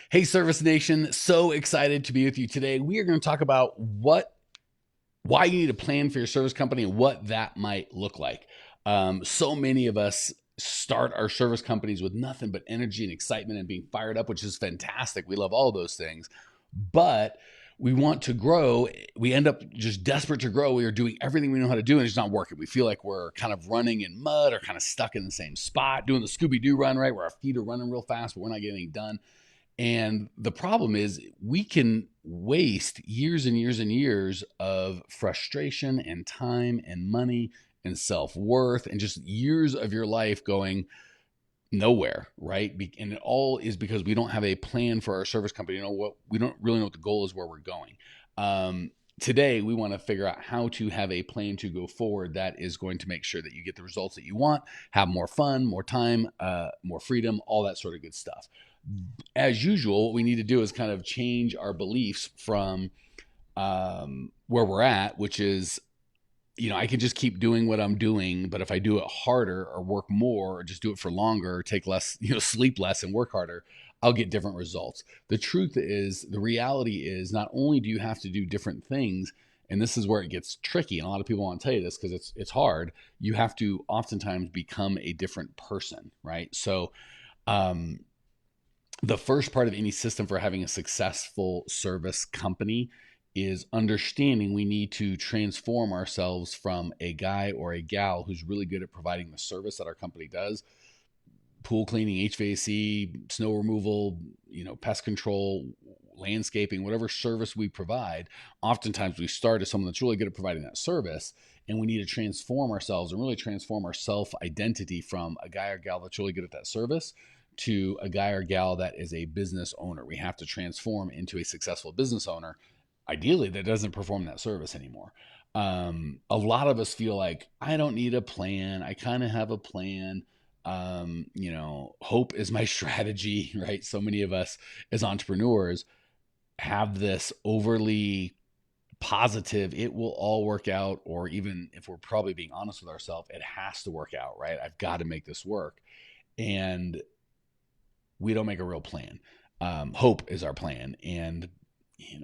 Hey, Service Nation, so excited to be with you today. We are going to talk about why you need a plan for your service company and what that might look like. So many of us start our service companies with nothing but energy and excitement and being fired up, which is fantastic. We love all those things, but we want to grow. We end up just desperate to grow. We are doing everything we know how to do, and it's not working. We feel like we're kind of running in mud or kind of stuck in the same spot, doing the Scooby Doo run, right? Where our feet are running real fast, but we're not getting anything done. And the problem is, we can waste years and years and years of frustration and time and money and self worth and just years of your life going nowhere, right? And it all is because we don't have a plan for our service company. We don't really know what the goal is, where we're going. Today, we want to figure out how to have a plan to go forward that is going to make sure that you get the results that you want, have more fun, more time, more freedom, all that sort of good stuff. As usual, what we need to do is kind of change our beliefs from where we're at, which is, I can just keep doing what I'm doing, but if I do it harder or work more or just do it for longer or take less, sleep less and work harder, I'll get different results. The reality is not only do you have to do different things, and this is where it gets tricky, and a lot of people want to tell you this because it's hard, you have to oftentimes become a different person, right? So, um, the first part of any system for having a successful service company is understanding we need to transform ourselves from a guy or a gal who's really good at providing the service that our company does: pool cleaning, HVAC, snow removal, pest control, landscaping, whatever service we provide. Oftentimes we start as someone that's really good at providing that service, and we need to transform ourselves and really transform our self identity from a guy or gal that's really good at that service to a guy or gal that is a business owner. We have to transform into a successful business owner, ideally that doesn't perform that service anymore. A lot of us feel like, I don't need a plan. I kind of have a plan. Hope is my strategy, right? So many of us as entrepreneurs have this overly positive, it will all work out, or even if we're probably being honest with ourselves, it has to work out, right? I've got to make this work. And we don't make a real plan. Hope is our plan. And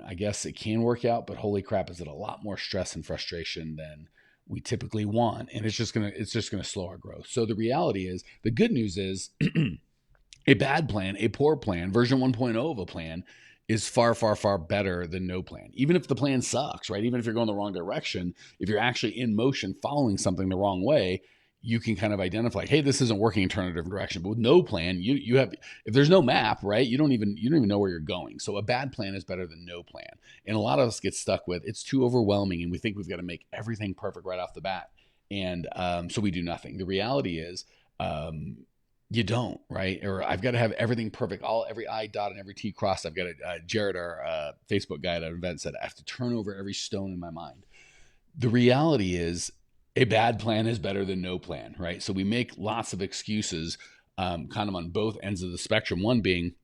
I guess it can work out, but holy crap, is it a lot more stress and frustration than we typically want. And it's just gonna slow our growth. So the good news is a bad plan, a poor plan, version 1.0 of a plan is far, far, far better than no plan. Even if the plan sucks, right? Even if you're going the wrong direction, if you're actually in motion following something the wrong way, you can kind of identify, like, hey, this isn't working, and turn in a different direction. But with no plan, you have, if there's no map, right, you don't even know where you're going. So a bad plan is better than no plan. And a lot of us get stuck with, it's too overwhelming, and we think we've got to make everything perfect right off the bat, and so we do nothing. The reality is, you don't, right? Or I've got to have everything perfect, every I dot and every T crossed. I've got Jared, our Facebook guy at an event, said I have to turn over every stone in my mind. The reality is, a bad plan is better than no plan, right? So we make lots of excuses, kind of on both ends of the spectrum. One being,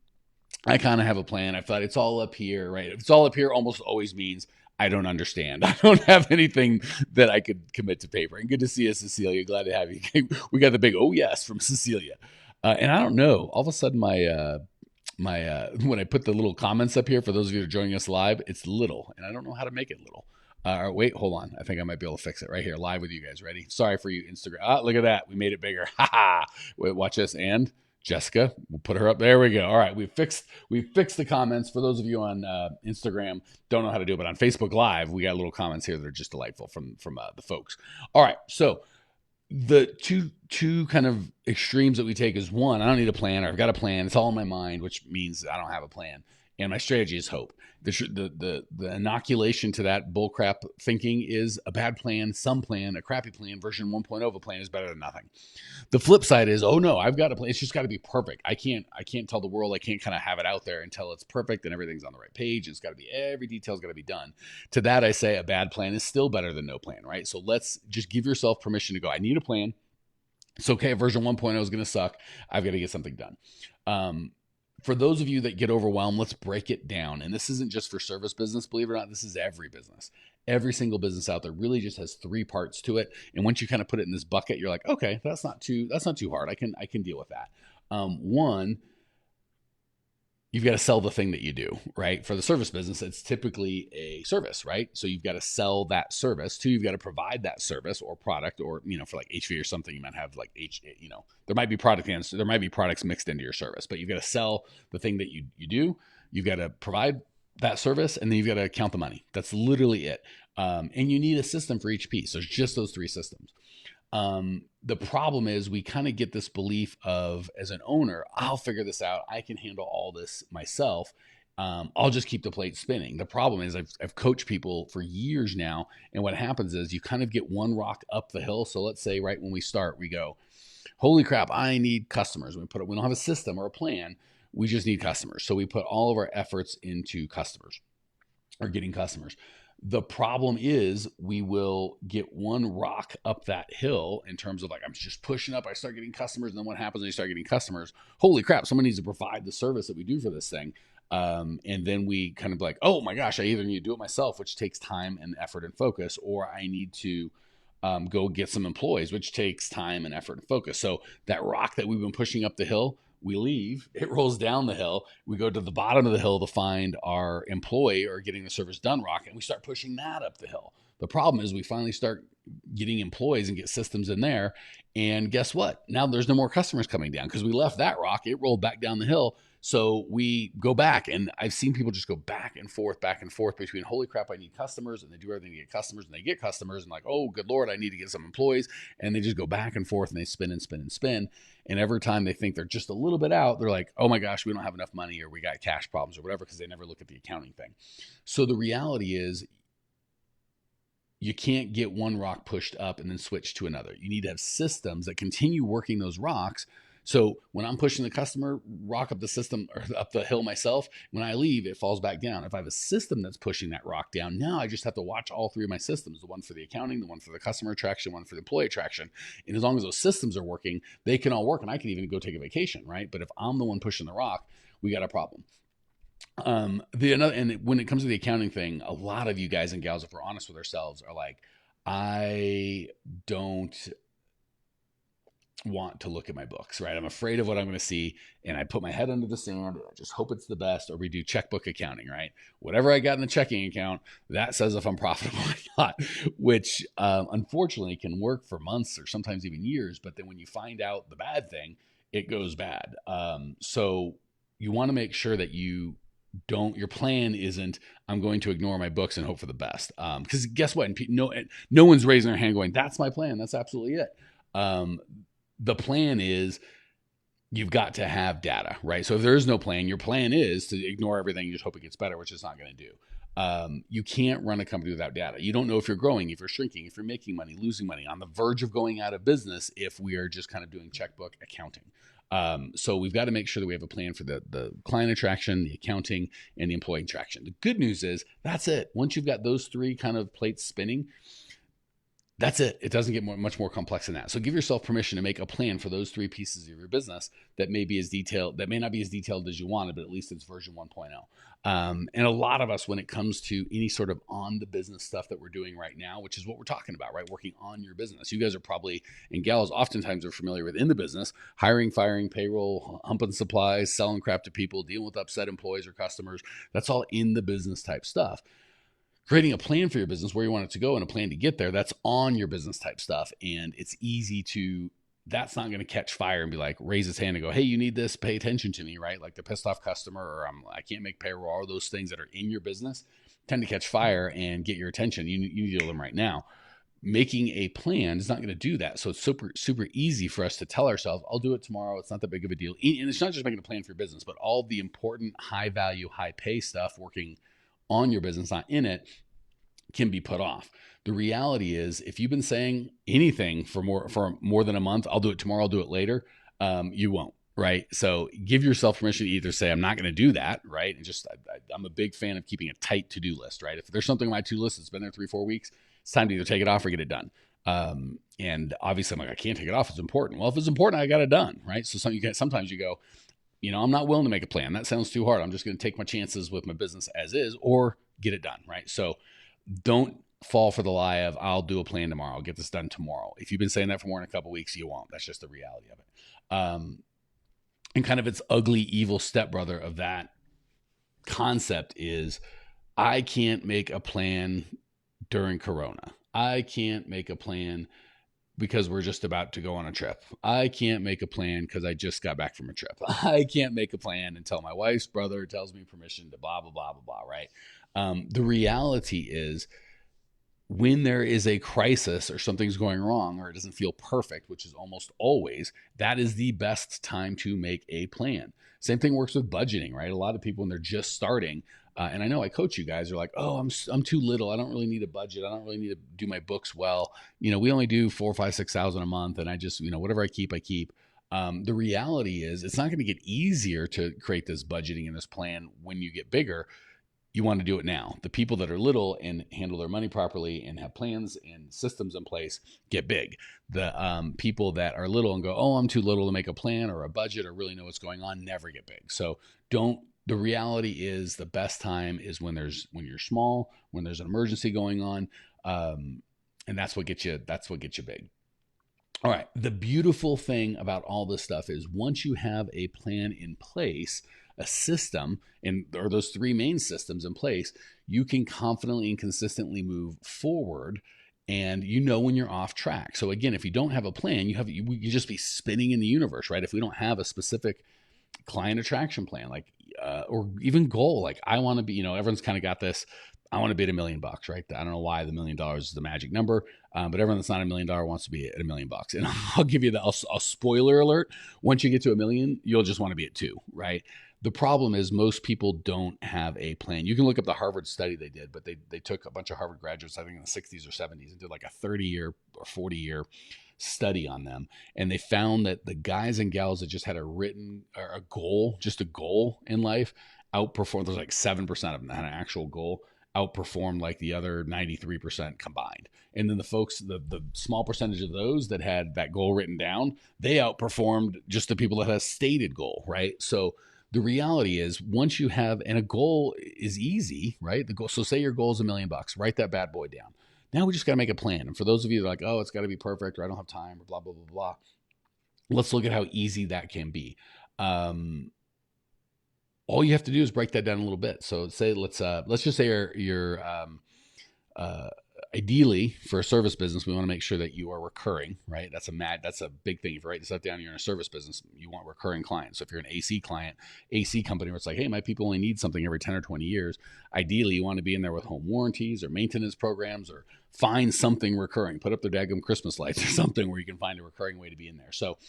I kind of have a plan. I thought it's all up here, right? If it's all up here, almost always means I don't understand. I don't have anything that I could commit to paper. And good to see you, Cecilia. Glad to have you. We got the big oh yes from Cecilia. And I don't know. All of a sudden, my when I put the little comments up here for those of you that are joining us live, it's little, and I don't know how to make it little. Wait, hold on. I think I might be able to fix it right here, live with you guys. Ready? Sorry for you, Instagram. Look at that. We made it bigger. Ha ha. Wait, watch this. And Jessica, we'll put her up. There we go. All right, we fixed the comments. For those of you on Instagram, don't know how to do it, but on Facebook Live, we got little comments here that are just delightful from the folks. All right, so the two kind of extremes that we take is, one, I don't need a plan, or I've got a plan, it's all in my mind, which means I don't have a plan, and my strategy is hope. The inoculation to that bullcrap thinking is, a bad plan, some plan, a crappy plan, version 1.0 of a plan is better than nothing. The flip side is, oh no, I've got a plan. It's just got to be perfect. I can't tell the world. I can't kind of have it out there until it's perfect and everything's on the right page. It's got to be, every detail's got to be done. To that, I say a bad plan is still better than no plan, right? So let's just give yourself permission to go, I need a plan. It's okay if version 1.0 is going to suck. I've got to get something done. For those of you that get overwhelmed, let's break it down. And this isn't just for service business, believe it or not. This is every business. Every single business out there really just has three parts to it. And once you kind of put it in this bucket, you're like, okay, that's not too hard. I can deal with that. One, you've got to sell the thing that you do, right? For the service business, it's typically a service, right? So you've got to sell that service. Two, you've got to provide that service or product, or, for like HV or something, you might have like there might be there might be products mixed into your service, but you've got to sell the thing that you do. You've got to provide that service, and then you've got to count the money. That's literally it. And you need a system for each piece. So it's just those three systems. The problem is we kind of get this belief of, as an owner, I'll figure this out. I can handle all this myself. I'll just keep the plate spinning. The problem is I've coached people for years now. And what happens is you kind of get one rock up the hill. So let's say right when we start, we go, holy crap, I need customers. We don't have a system or a plan. We just need customers. So we put all of our efforts into customers or getting customers. The problem is we will get one rock up that hill in terms of like, I'm just pushing up. I start getting customers. And then what happens when you start getting customers? Holy crap, someone needs to provide the service that we do for this thing. And then we kind of like, oh my gosh, I either need to do it myself, which takes time and effort and focus, or I need to go get some employees, which takes time and effort and focus. So that rock that we've been pushing up the hill, we leave, it rolls down the hill. We go to the bottom of the hill to find our employee or getting the service done rock, and we start pushing that up the hill. The problem is we finally start getting employees and get systems in there. And guess what? Now there's no more customers coming down because we left that rock. It rolled back down the hill. So we go back, and I've seen people just go back and forth between, holy crap, I need customers, and they do everything to get customers, and they get customers, and like, oh, good Lord, I need to get some employees. And they just go back and forth, and they spin and spin and spin. And every time they think they're just a little bit out, they're like, oh my gosh, we don't have enough money, or we got cash problems or whatever, because they never look at the accounting thing. So the reality is you can't get one rock pushed up and then switch to another. You need to have systems that continue working those rocks. So when I'm pushing the customer rock up the system or up the hill myself, when I leave, it falls back down. If I have a system that's pushing that rock down, now I just have to watch all three of my systems, the one for the accounting, the one for the customer attraction, one for the employee attraction. And as long as those systems are working, they can all work, and I can even go take a vacation, right? But if I'm the one pushing the rock, we got a problem. And when it comes to the accounting thing, a lot of you guys and gals, if we're honest with ourselves, are like, I don't want to look at my books, right? I'm afraid of what I'm going to see, and I put my head under the sand. I just hope it's the best, or we do checkbook accounting, right? Whatever I got in the checking account, that says if I'm profitable or not, which unfortunately can work for months or sometimes even years. But then when you find out the bad thing, it goes bad. So you want to make sure that your plan isn't, I'm going to ignore my books and hope for the best. Because guess what? No one's raising their hand going, that's my plan. That's absolutely it. The plan is you've got to have data, right? So if there is no plan, your plan is to ignore everything and just hope it gets better, which it's not going to do. You can't run a company without data. You don't know if you're growing, if you're shrinking, if you're making money, losing money, on the verge of going out of business if we are just kind of doing checkbook accounting. So we've got to make sure that we have a plan for the client attraction, the accounting, and the employee attraction. The good news is that's it. Once you've got those three kind of plates spinning, that's it. It doesn't get much more complex than that. So give yourself permission to make a plan for those three pieces of your business that may not be as detailed as you wanted, but at least it's version 1.0. And a lot of us, when it comes to any sort of on the business stuff that we're doing right now, which is what we're talking about, right? Working on your business. You guys are probably, and gals oftentimes are familiar with in the business, hiring, firing, payroll, humping supplies, selling crap to people, dealing with upset employees or customers. That's all in the business type stuff. Creating a plan for your business, where you want it to go, and a plan to get there, that's on your business type stuff. And it's easy that's not going to catch fire and be like, raise its hand and go, hey, you need this, pay attention to me, right? Like the pissed off customer, or I can't make payroll. All those things that are in your business tend to catch fire and get your attention. You need to do them right now. Making a plan is not going to do that. So it's super, super easy for us to tell ourselves, I'll do it tomorrow. It's not that big of a deal. And it's not just making a plan for your business, but all the important high value, high pay stuff working on your business, not in it, can be put off. The reality is, if you've been saying anything for more than a month, I'll do it tomorrow, I'll do it later, you won't, right? So give yourself permission to either say, I'm not going to do that, right? And I'm a big fan of keeping a tight to-do list, right? If there's something on my to-do list that's been there 3-4 weeks, it's time to either take it off or get it done. And obviously I'm like, I can't take it off. It's important. Well, if it's important, I got it done, right? So sometimes you go, I'm not willing to make a plan. That sounds too hard. I'm just going to take my chances with my business as is, or get it done, right? So don't fall for the lie of, I'll do a plan tomorrow, I'll get this done tomorrow. If you've been saying that for more than a couple of weeks, you won't. That's just the reality of it. And kind of its ugly, evil stepbrother of that concept is I can't make a plan during Corona. I can't make a plan because we're just about to go on a trip. I can't make a plan because I just got back from a trip. I can't make a plan until my wife's brother tells me permission to blah, blah, blah, blah, blah, right? The reality is when there is a crisis or something's going wrong or it doesn't feel perfect, which is almost always, that is the best time to make a plan. Same thing works with budgeting, right? A lot of people when they're just starting, and I know I coach you guys are like, oh, I'm too little. I don't really need a budget. I don't really need to do my books well. We only do 4, 5, 6,000 a month, and I just whatever I keep, I keep. The reality is it's not going to get easier to create this budgeting and this plan when you get bigger. You want to do it now. The people that are little and handle their money properly and have plans and systems in place get big. The people that are little and go, oh, I'm too little to make a plan or a budget or really know what's going on, never get big. So the reality is the best time is when you're small, when there's an emergency going on. And that's what gets you big. All right. The beautiful thing about all this stuff is once you have a plan in place, a system, or those three main systems in place, you can confidently and consistently move forward. And when you're off track. So again, if you don't have a plan, you just be spinning in the universe, right? If we don't have a specific client attraction plan, like or even goal, like I want to be, everyone's kind of got this. I want to be at $1 million, right? I don't know why the $1 million is the magic number, but everyone that's not $1 million wants to be at $1 million. And I'll give you a spoiler alert. Once you get to $1 million, you'll just want to be at 2, right? The problem is most people don't have a plan. You can look up the Harvard study they did, but they took a bunch of Harvard graduates, I think in the 60s or 70s, and did like a 30-year or 40-year study on them. And they found that the guys and gals that just had a goal in life, outperformed. There's like 7% of them that had an actual goal, outperformed like the other 93% combined. And then the folks, the small percentage of those that had that goal written down, they outperformed just the people that had a stated goal, right? So the reality is once you have, and a goal is easy, right? The goal. So say your goal is $1 million, write that bad boy down. Now we just got to make a plan. And for those of you that are like, oh, it's got to be perfect, or I don't have time, or blah, blah, blah, blah. Let's look at how easy that can be. All you have to do is break that down a little bit. So let's just say you're ideally for a service business, we want to make sure that you are recurring, right? That's a big thing. If you write this stuff down, you're in a service business, you want recurring clients. So if you're an AC client, AC company where it's like, hey, my people only need something every 10 or 20 years. Ideally, you want to be in there with home warranties or maintenance programs, or find something recurring, put up their daggum Christmas lights or something where you can find a recurring way to be in there. So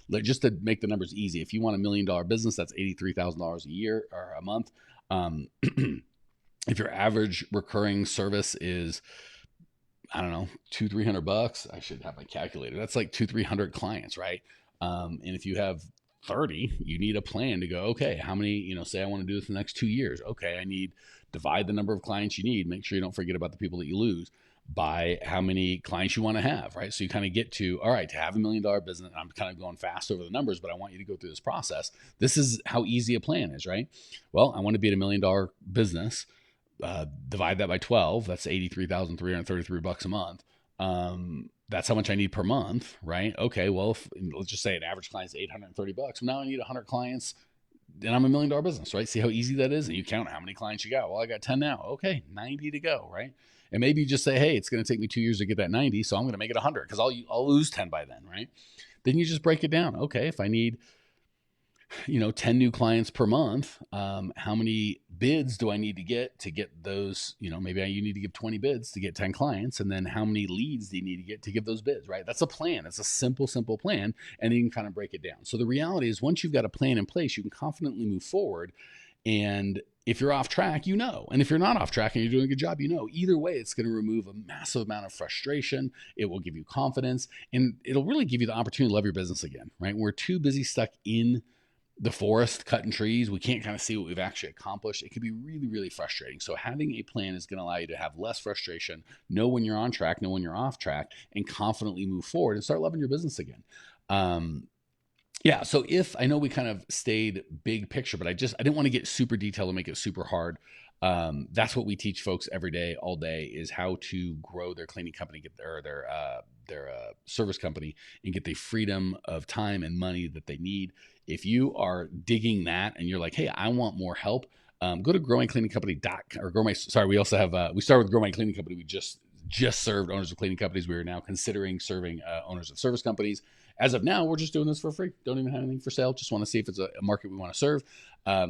just to make the numbers easy, if you want $1 million business, that's $83,000 a year or a month. If your average recurring service is, I don't know, $200-$300, I should have my calculator. That's like 200-300 clients, right? And if you have 30, you need a plan to go, okay, how many, say I want to do this in the next 2 years. Okay, divide the number of clients you need. Make sure you don't forget about the people that you lose by how many clients you want to have, right? So you kind of get to, all right, to have $1 million business, I'm kind of going fast over the numbers, but I want you to go through this process. This is how easy a plan is, right? Well, I want to be at $1 million business. Divide that by 12, that's $83,333 a month. That's how much I need per month, right? Okay, well, let's just say an average client is $830. Well, now I need 100 clients and I'm $1 million business, right? See how easy that is? And you count how many clients you got. Well, I got 10 now. Okay, 90 to go, right? And maybe you just say, hey, it's going to take me 2 years to get that 90, so I'm going to make it 100 because I'll lose 10 by then, right? Then you just break it down. Okay, if I need 10 new clients per month, how many bids do I need to get those, maybe you need to give 20 bids to get 10 clients. And then how many leads do you need to get to give those bids, right? That's a plan. It's a simple plan. And then you can kind of break it down. So the reality is once you've got a plan in place, you can confidently move forward. And if you're off track, and if you're not off track and you're doing a good job, either way, it's going to remove a massive amount of frustration. It will give you confidence, and it'll really give you the opportunity to love your business again, right? We're too busy stuck in the forest cutting trees. We can't kind of see what we've actually accomplished. It can be really, really frustrating. So having a plan is going to allow you to have less frustration, know when you're on track, know when you're off track, and confidently move forward and start loving your business again. So if I know we kind of stayed big picture, but I didn't want to get super detailed and make it super hard. That's what we teach folks every day, all day, is how to grow their cleaning company, get their service company, and get the freedom of time and money that they need. If you are digging that and you're like, hey, I want more help, go to growmycleaningcompany.com or we also have, we started with Grow My Cleaning Company. We just served owners of cleaning companies. We are now considering serving owners of service companies. As of now, we're just doing this for free. Don't even have anything for sale. Just want to see if it's a market we want to serve.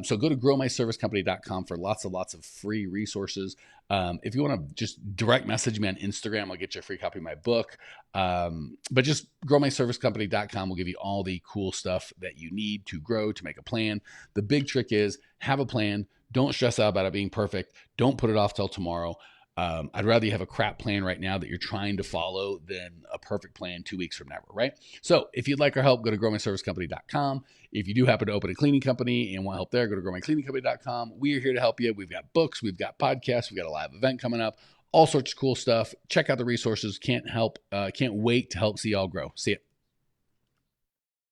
So go to growmyservicecompany.com for lots of free resources. If you want to just direct message me on Instagram, I'll get you a free copy of my book. But just growmyservicecompany.com will give you all the cool stuff that you need to grow, to make a plan. The big trick is have a plan. Don't stress out about it being perfect. Don't put it off till tomorrow. I'd rather you have a crap plan right now that you're trying to follow than a perfect plan 2 weeks from now, right? So if you'd like our help, go to growmyservicecompany.com. If you do happen to open a cleaning company and want help there, go to growmycleaningcompany.com. We are here to help you. We've got books, we've got podcasts, we've got a live event coming up, all sorts of cool stuff. Check out the resources. Can't wait to help see y'all grow. See ya.